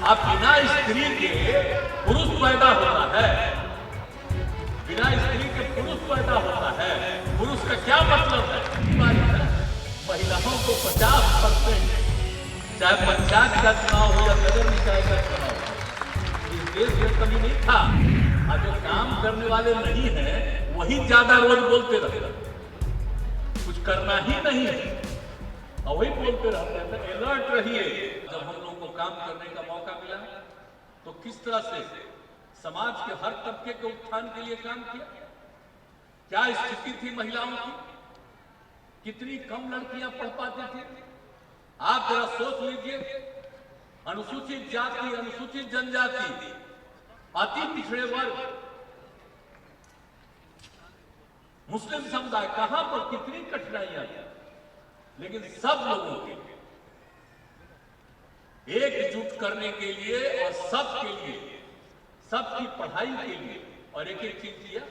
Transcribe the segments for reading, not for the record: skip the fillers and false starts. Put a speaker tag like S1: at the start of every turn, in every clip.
S1: अब बिना स्त्री के पुरुष पैदा होता है, बिना स्त्री के पुरुष पैदा होता है। पुरुष का क्या मतलब है? महिलाओं को 50%, चाहे पंचायत का चुनाव हो या नगर निकाय का चुनाव हो, इस देश में कभी नहीं था। और जो काम करने वाले नहीं है वही ज्यादा रोज बोलते रहते, कुछ करना ही नहीं है और वही बोलते रहते हैं। अलर्ट रहिए। जब हम लोगों को काम करने का मौका मिला तो किस तरह से समाज के हर तबके के उत्थान के लिए काम किया। क्या स्थिति थी महिलाओं की, कितनी कम लड़कियां पढ़ पाती थी। आप जरा सोच लीजिए, अनुसूचित जाति, अनुसूचित जनजाति, अति पिछड़े वर्ग, मुस्लिम समुदाय, कहां पर कितनी कठिनाइयां थी, लेकिन सब लोगों के एकजुट करने के लिए और सबके लिए, सबकी पढ़ाई के लिए और एक एक चीज किया।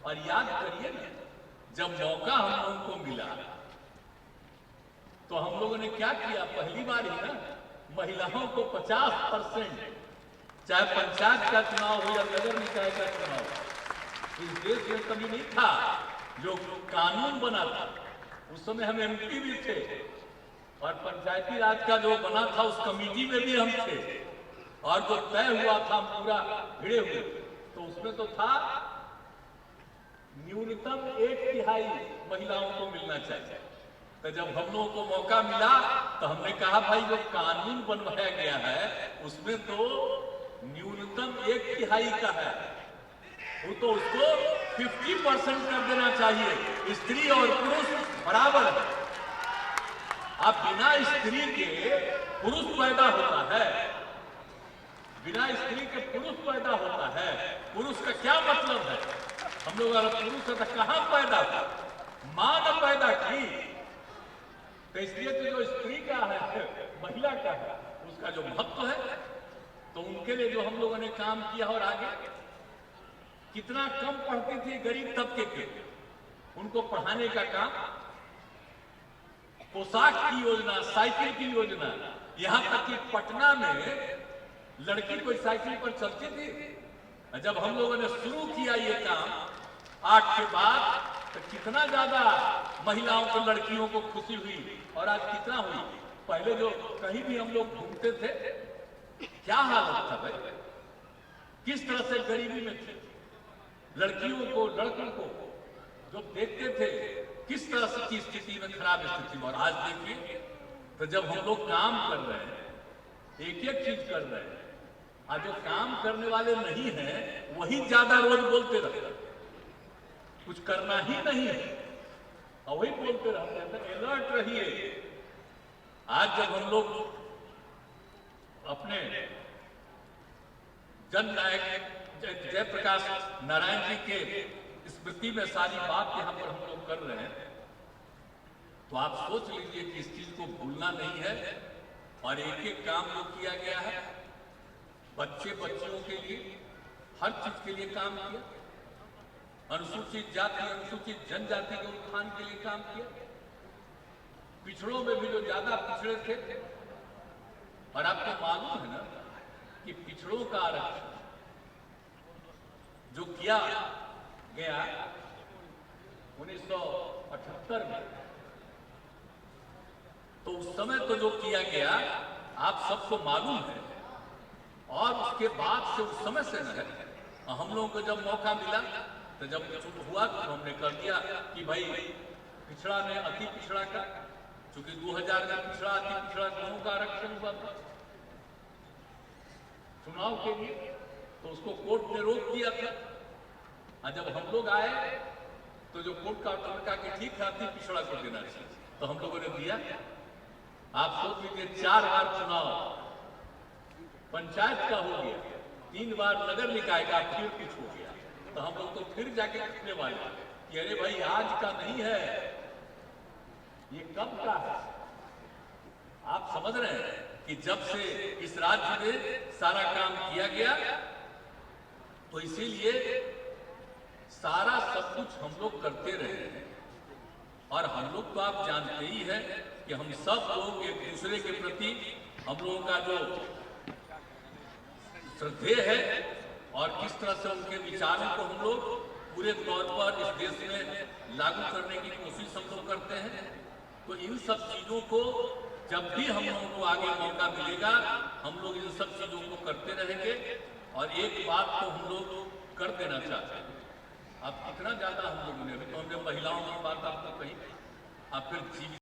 S1: और याद करिए ना, जब मौका हम लोगों को मिला तो हम लोगों ने क्या किया, पहली बार ही ना महिलाओं को 50%, चाहे पंचायत का चुनाव हो या नगर निकाय का चुनाव हो, इस देश में कभी नहीं था। जो कानून बना था उस समय हम एमपी भी थे और पंचायती राज का जो बना था उस कमेटी में भी हम थे, और जो तय हुआ था पूरा भिड़े हुए, तो उसमें तो था न्यूनतम 1/3 महिलाओं को मिलना चाहिए। तो जब हम लोगों को मौका मिला तो हमने कहा भाई जो कानून बनवाया गया है उसमें तो न्यूनतम 1/3 का है, वो तो उसको 50% कर देना चाहिए। स्त्री और पुरुष बराबर है। अब बिना स्त्री के पुरुष पैदा होता है, बिना स्त्री के पुरुष पैदा होता है। पुरुष का क्या मतलब है? हम लोग अगर पुरुष है तो कहां पैदा था? मां ने पैदा की, तो इसलिए तो जो स्त्री का है, महिला का है, उसका जो महत्व है, तो उनके लिए जो हम लोगों ने काम किया। और आगे कितना कम पढ़ती थी गरीब तबके के, उनको पढ़ाने का काम, पोशाक की योजना, साइकिल की योजना, यहां तक कि पटना में लड़की कोई साइकिल पर चलती थी। जब हम लोगों ने शुरू किया ये काम 8 के बाद, तो कितना ज्यादा महिलाओं को, लड़कियों को खुशी हुई। और आज कितना हुई। पहले जो कहीं भी हम लोग घूमते थे, क्या हालत था भाई, किस तरह से गरीबी में थे, लड़कियों को, लड़कों को जो देखते थे किस तरह से की स्थिति में, खराब स्थिति में। और आज देखिए, तो जब हम लोग काम कर रहे हैं, एक एक चीज कर रहे हैं, आज जो काम करने वाले नहीं हैं वही ज्यादा रोज बोलते रहते हैं, कुछ करना ही नहीं है और वही बोलते रहते हैं। अलर्ट रहिए। आज जब हम लोग अपने जननायक जयप्रकाश नारायण जी के स्मृति में सारी बात यहाँ पर हम लोग कर रहे हैं, तो आप सोच लीजिए कि इस चीज को भूलना नहीं है। और एक एक काम जो किया गया है, बच्चे बच्चियों के लिए, हर चीज के लिए काम किया। अनुसूचित जाति, अनुसूचित जनजाति के उत्थान के लिए काम किया। पिछड़ों में भी जो ज्यादा पिछड़े थे, और आपको मालूम है ना कि पिछड़ों का आरक्षण जो किया गया 1978 में, तो उस समय तो जो किया गया आप सबको मालूम है। और उसके बाद से, उस समय से न हम लोगों को जब मौका मिला, तो जब कुछ हुआ तो हमने कर दिया कि भाई पिछड़ा ने अति पिछड़ा का, चूंकि 2000 में पिछड़ा अति पिछड़ा दोनों का आरक्षण हुआ था चुनाव के लिए, तो उसको कोर्ट ने रोक दिया था। और जब हम लोग आए तो जो कोर्ट का ऑर्डर का कि ठीक है अति पिछड़ा को देना चाहिए, तो हम लोगों ने दिया। आप सोच लीजिए, 4 बार चुनाव पंचायत का हो गया, 3 बार नगर निकाय का, फिर कुछ हो गया, तो हम लोग तो फिर जाके पूछने वाले कि अरे भाई आज का नहीं है, ये कब का है। आप समझ रहे हैं कि जब से इस राज्य में सारा काम किया गया, तो इसीलिए सारा सब कुछ हम लोग करते रहे हैं। और हम लोग तो आप जानते ही हैं कि हम सब लोग एक दूसरे के प्रति हम लोगों का जो श्रद्धेय है और किस तरह से उनके विचारों को हम लोग पूरे तौर पर इस देश में लागू करने की कोशिश हम लोग करते हैं। तो इन सब चीजों को जब भी हम लोगों को आगे मौका मिलेगा हम लोग इन सब चीजों को करते रहेंगे। और एक बात तो हम लोग कर देना चाहते हैं, अब इतना ज्यादा हम लोगों ने, अभी तो हमने महिलाओं की बात आपको कही, आप फिर